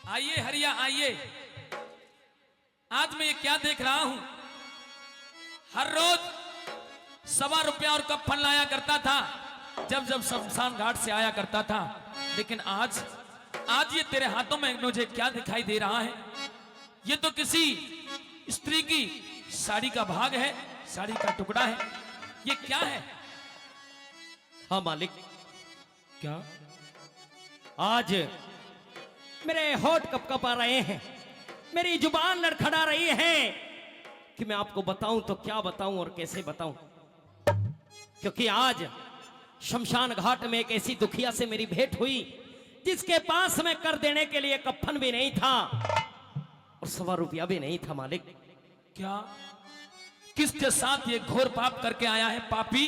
आइए हरिया आइए। आज मैं ये क्या देख रहा हूं, हर रोज ₹1.25 और कफन लाया करता था जब जब शमशान घाट से आया करता था, लेकिन आज ये तेरे हाथों में मुझे क्या दिखाई दे रहा है? ये तो किसी स्त्री की साड़ी का भाग है, साड़ी का टुकड़ा है। ये क्या है? हाँ मालिक, क्या? आज मेरे होठ कपकप आ रहे हैं, मेरी जुबान लड़खड़ा रही है कि मैं आपको बताऊं तो क्या बताऊं और कैसे बताऊं, क्योंकि आज शमशान घाट में एक ऐसी दुखिया से मेरी भेंट हुई जिसके पास में कर देने के लिए कफन भी नहीं था और ₹1.25 भी नहीं था। मालिक, क्या किसके साथ ये घोर पाप करके आया है पापी?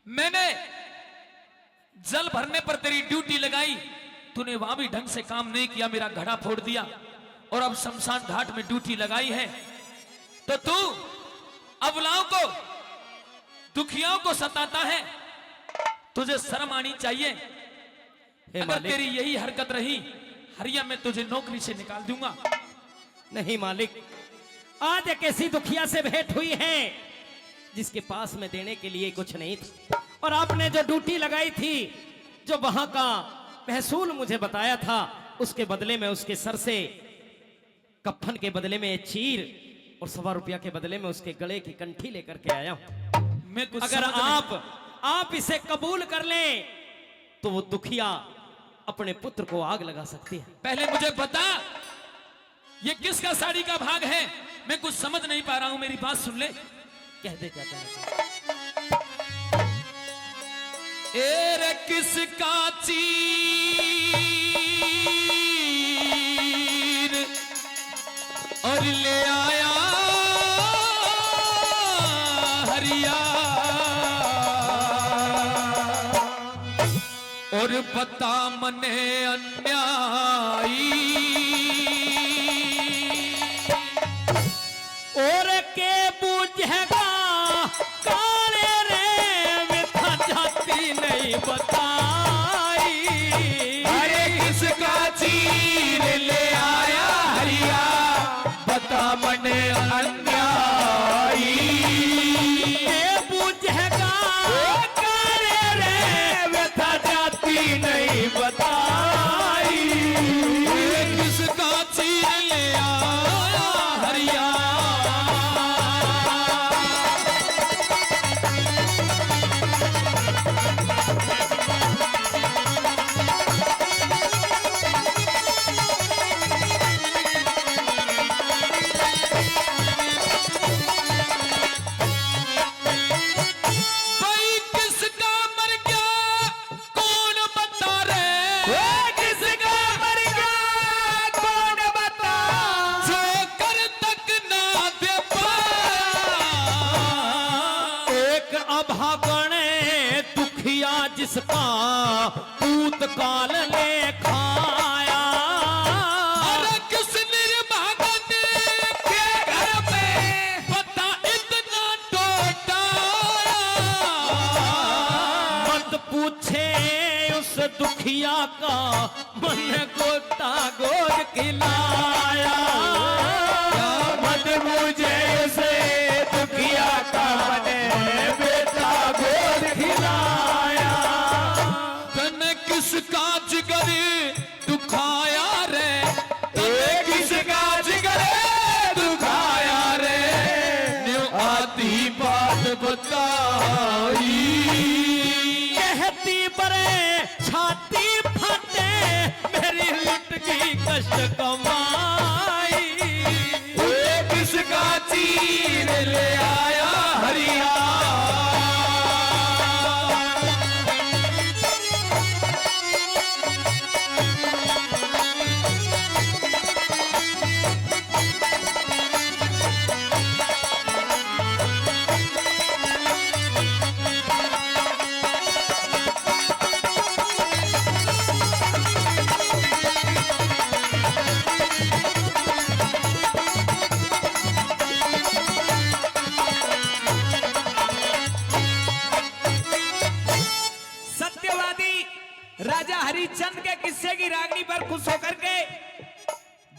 मैंने जल भरने पर तेरी ड्यूटी लगाई, तूने वहां भी ढंग से काम नहीं किया, मेरा घड़ा फोड़ दिया, और अब शमशान घाट में ड्यूटी लगाई है तो तू अबलाओं को, दुखियाओं को सताता है। तुझे शर्म आनी चाहिए। अगर तेरी यही हरकत रही हरिया, मैं तुझे नौकरी से निकाल दूंगा। नहीं मालिक, आज एक ऐसी दुखिया से भेंट हुई है जिसके पास में देने के लिए कुछ नहीं था, और आपने जो ड्यूटी लगाई थी, जो वहां का महसूल मुझे बताया था, उसके बदले में उसके सर से कफन के बदले में चीर और ₹1.25 के बदले में उसके गले की कंठी लेकर के आया हूं। मैं कुछ अगर आप इसे कबूल कर लें तो वो दुखिया अपने पुत्र को आग लगा सकती है। पहले मुझे बता, ये किसका साड़ी का भाग है? मैं कुछ समझ नहीं पा रहा हूं, मेरी बात सुन ले। कह दे क्या कहना रे किसका चीर और ले आया हरिया, और बता मने अन्यायी, और के बुझेगा काले रे मिथा जाती नहीं बताई। अरे किसका चीर ले आया हरिया, बता मने अन्यायी, के बुझेगा काले रे मिथा जाती नहीं बताई। किसका चीर ले आया हरिया, भाई किसका मर गया कौन बता रे? किसका मर गया कौन बता, जो कर तक ना दे पाया, एक अभागणे दुखिया जिसका पूत काल ले खाया। अरे किस निर्भागन के घर पे पता इतना टोटाया, मत पूछे उस दुखिया का मन गोता गोद खिलाया। मत पूछे उसे दुखिया का मन बेटा गोद खिलाया। तन किसका जिगर दुखाया रे, किसका जिगर दुखाया रे, न्यू आती बात बताई, कहती बरे छाती फटे मेरी लुट की कष्ट कमाई। किसका चीर ले आया हरिया,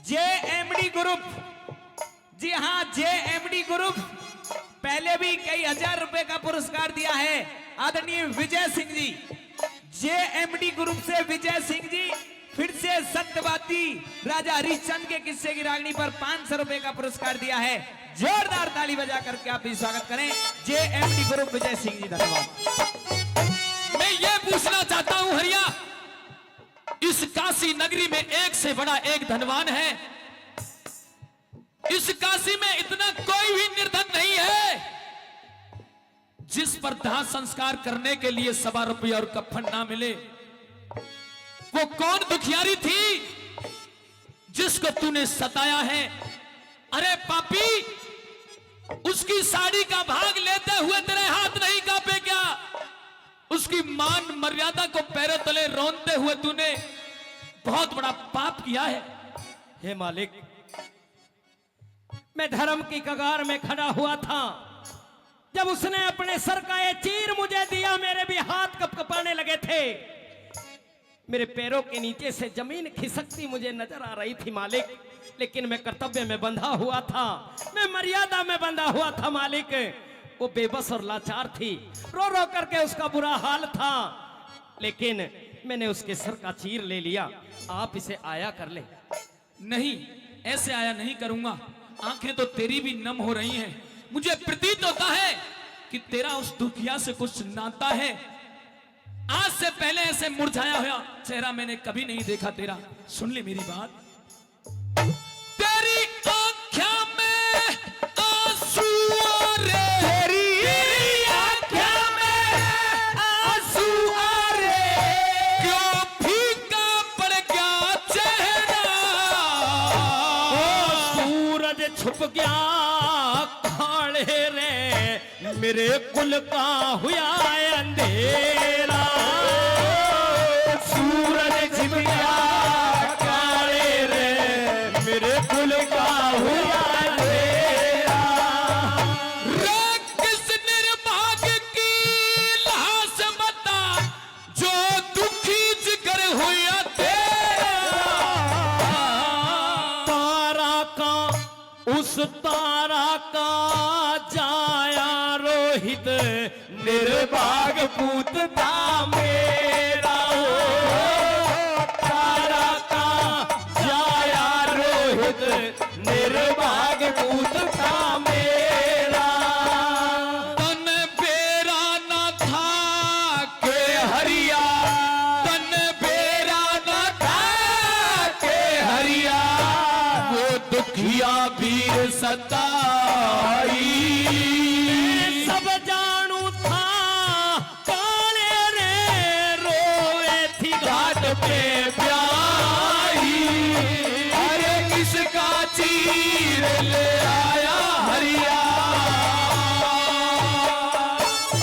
JMD ग्रुप, जी हाँ JMD ग्रुप पहले भी कई हजार रुपए का पुरस्कार दिया है। आदरणीय विजय सिंह जी, JMD ग्रुप से विजय सिंह जी फिर से सत्यवादी राजा हरिश्चंद्र के किस्से की रागनी पर 500 रुपए का पुरस्कार दिया है। जोरदार ताली बजा करके आप भी स्वागत करें JMD ग्रुप विजय सिंह जी, धन्यवाद। मैं ये पूछना चाहता हूं हरिया, इस काशी नगरी में एक से बड़ा एक धनवान है। इस काशी में इतना कोई भी निर्धन नहीं है जिस पर दाह संस्कार करने के लिए 1.25 रुपया और कफन ना मिले। वो कौन दुखियारी थी जिसको तूने सताया है? अरे पापी, उसकी साड़ी का भाग लेते हुए तेरे हाथ नहीं कांपे क्या? उसकी मान मर्यादा को पैरों तले रोनते हुए तूने बहुत बड़ा पाप किया है। हे मालिक, मैं धर्म की कगार में खड़ा हुआ था, जब उसने अपने सर का ये चीर मुझे दिया, मेरे भी हाथ कपकपाने लगे थे। मेरे पैरों के नीचे से जमीन खिसकती मुझे नजर आ रही थी मालिक, लेकिन मैं कर्तव्य में बंधा हुआ था, मैं मर्यादा में बंधा हुआ था मालिक। वो बेबस और लाचार थी, रो रो करके उसका बुरा हाल था, लेकिन मैंने उसके सर का चीर ले लिया। आप इसे आया कर ले। नहीं, ऐसे आया नहीं करूंगा। आंखें तो तेरी भी नम हो रही हैं। मुझे प्रतीत होता है कि तेरा उस दुखिया से कुछ नाता है। आज से पहले ऐसे मुरझाया हुआ चेहरा मैंने कभी नहीं देखा तेरा। सुन ले मेरी बात, तेरी आंखों में आंसू आ रहे, तेरी आंखों में आंसू आ रहे, क्यों फीका पड़ गया चेहरा? सूरज छुप गया काले रे, मेरे कुल का हुआ अंधेरा। सूरज छिप गया काले रे, मेरे कुल का हुआ अंधेरा। रे किस निर्भाग्य की लाश बता, जो दुखी जिगर हुआ तेरा। तारा का उस तारा का जाया रोहित, निर्भाग पूत था मेरा। तारा का जाया रोहित, निर्भाग पूत था मेरा। तन बेरा न था के हरिया, तन बेरा न था के हरिया, वो दुखिया वीर सताई। सब जानू था काले रे, रोए थी घाट पे प्याई। अरे किसका चीर ले आया हरिया?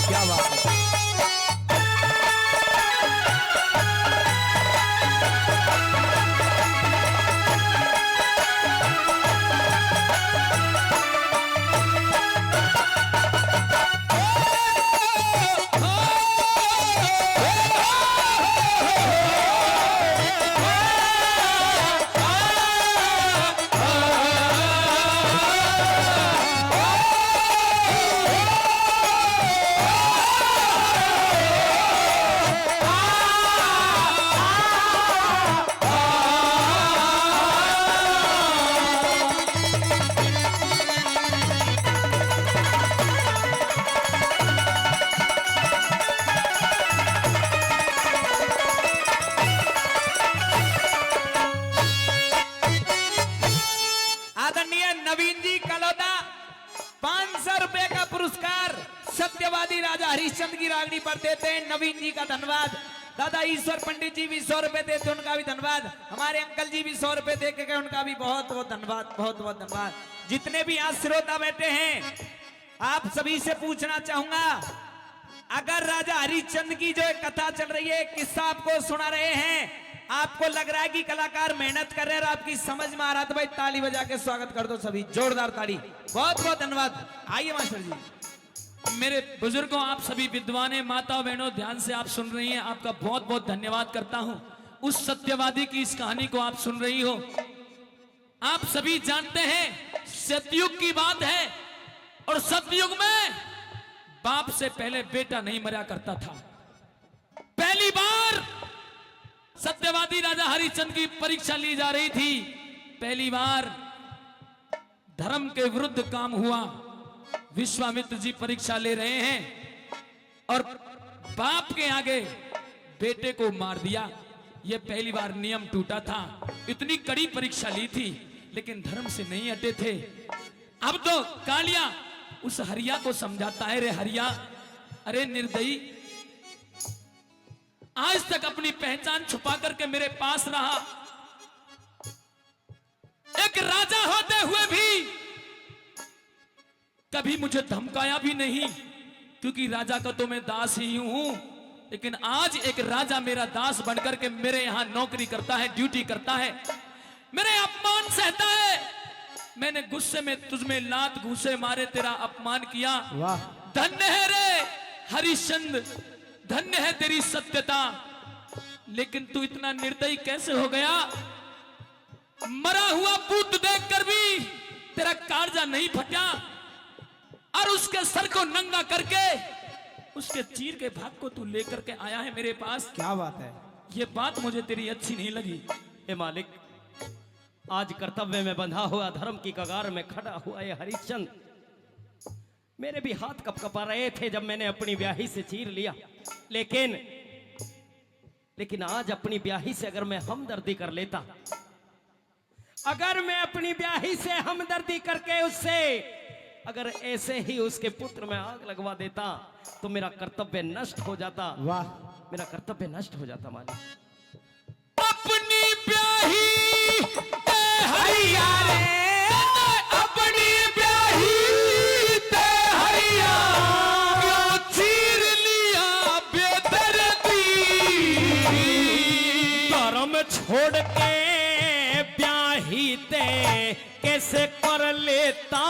क्या बात है। सत्यवादी राजा हरिश्चंद्र की रागनी पर देते हैं नवीन जी का धन्यवाद। दादा ईश्वर पंडित जी भी 100 रुपए देते हैं, उनका भी धन्यवाद। हमारे अंकल जी भी 100 रुपए दे के गए, उनका भी बहुत बहुत धन्यवाद, बहुत बहुत धन्यवाद। जितने भी आज श्रोता बैठे हैं, आप सभी से पूछना चाहूंगा, अगर राजा हरिश्चंद्र की जो एक कथा चल रही है, किस्सा आपको सुना रहे हैं, आपको लग रहा है कि कलाकार मेहनत कर रहे हैं और आपकी समझ में आ रहा, तो भाई ताली बजा के स्वागत कर दो सभी, जोरदार ताली। बहुत बहुत धन्यवाद। आइए मास्टर जी। मेरे बुजुर्गों, आप सभी विद्वान माता बहनों, ध्यान से आप सुन रही हैं, आपका बहुत बहुत धन्यवाद करता हूं। उस सत्यवादी की इस कहानी को आप सुन रही हो, आप सभी जानते हैं सतयुग की बात है, और सतयुग में बाप से पहले बेटा नहीं मरा करता था। पहली बार सत्यवादी राजा हरिश्चंद्र की परीक्षा ली जा रही थी। पहली बार धर्म के विरुद्ध काम हुआ। विश्वामित्र जी परीक्षा ले रहे हैं और बाप के आगे बेटे को मार दिया। यह पहली बार नियम टूटा था। इतनी कड़ी परीक्षा ली थी, लेकिन धर्म से नहीं हटे थे। अब तो कालिया उस हरिया को समझाता है, रे हरिया, अरे निर्दयी, आज तक अपनी पहचान छुपा करके मेरे पास रहा। एक राजा होते हुए भी कभी मुझे धमकाया भी नहीं, क्योंकि राजा का तो मैं दास ही हूं। लेकिन आज एक राजा मेरा दास बनकर के मेरे यहां नौकरी करता है, ड्यूटी करता है, मेरे अपमान सहता है। मैंने गुस्से में तुझमें लात घूसे मारे तेरा अपमान किया। वाह, धन्य है रे हरिश्चंद्र, धन्य है तेरी सत्यता। लेकिन तू इतना निर्दयी कैसे हो गया? मरा हुआ पुत्र देखकर भी तेरा कालजा नहीं फटा, और उसके सर को नंगा करके उसके चीर के भाग को तू लेकर के आया है मेरे पास। क्या बात है? ये बात मुझे तेरी अच्छी नहीं लगी। हे मालिक, आज कर्तव्य में बंधा हुआ, धर्म की कगार में खड़ा हुआ ये हरिश्चंद्र, मेरे भी हाथ कपकपा रहे थे जब मैंने अपनी ब्याही से चीर लिया। लेकिन आज अपनी ब्याही से अगर मैं हमदर्दी कर लेता, अगर मैं अपनी ब्याही से हमदर्दी करके उससे अगर ऐसे ही उसके पुत्र में आग लगवा देता, तो मेरा कर्तव्य नष्ट हो जाता। वाह, मेरा कर्तव्य नष्ट हो जाता मालिक। अपनी ब्याही ते हरिया रे, अपनी ब्याही ते हरिया, क्यों चीर लिया बेदर्दी? धर्म छोड़ के ब्याही ते कैसे कर लेता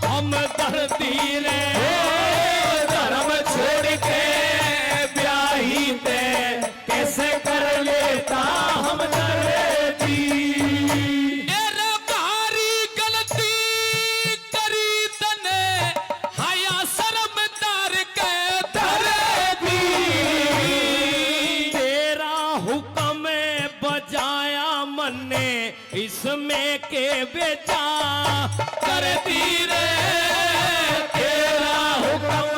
हम दर्दी रे? धर्म छोड़ के ब्याही ते कैसे कर लेता हम दर्दी? मेरा भारी गलती करी तने, हया शर्म तार के दर्दी, तेरा हुक्म बजाया मन्ने, इसमें के बेचा कर दी रे। तेरा हुक्म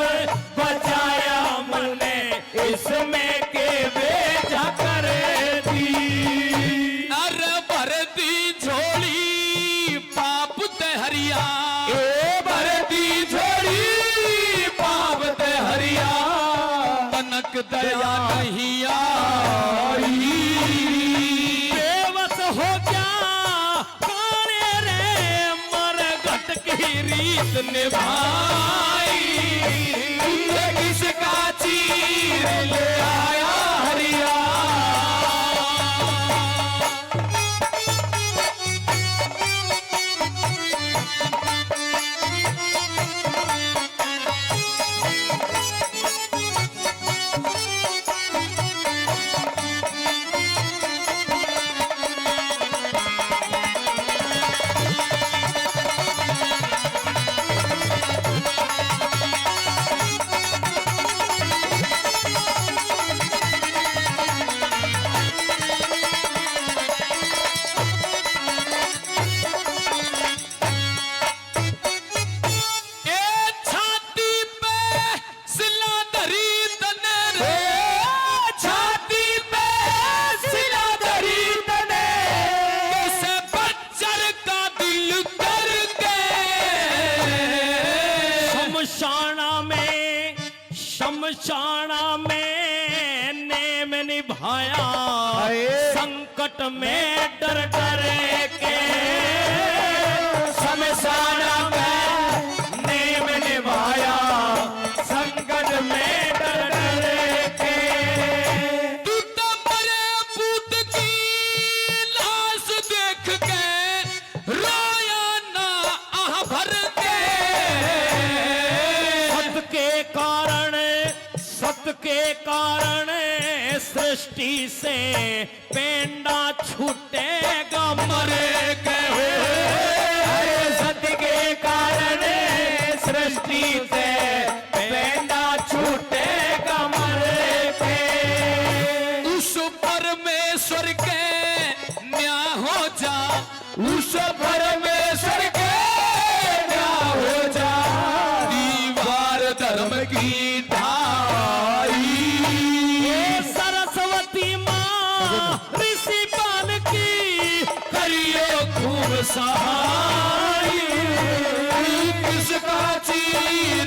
बजाया मन्ने, इसमें के बेचा कर दी। अरे भर दी झोली पाप ते हरिया, ए भर दी झोली पाप ते हरिया, तनक दया नहीं आई। बेबस हो गया काने रे, मर घट की रीत निभाई। किसका चीर ले आया हरिया? शमशाना में नेम निभाया, संकट में डर डर के। शमशाना में नेम निभाया, संकट में डर डर के। तू तो मरे पूत की लाश देख के रोया ना आह भर के। सत के कारण सृष्टि से पेंडा छूटेगा मरे के। जा, उस परमेश्वर के क्या हो जा। दीवार धर्म की ढाई, सरस्वती माँ ऋषि पाल की करियो खूब सहाय। किसका चीर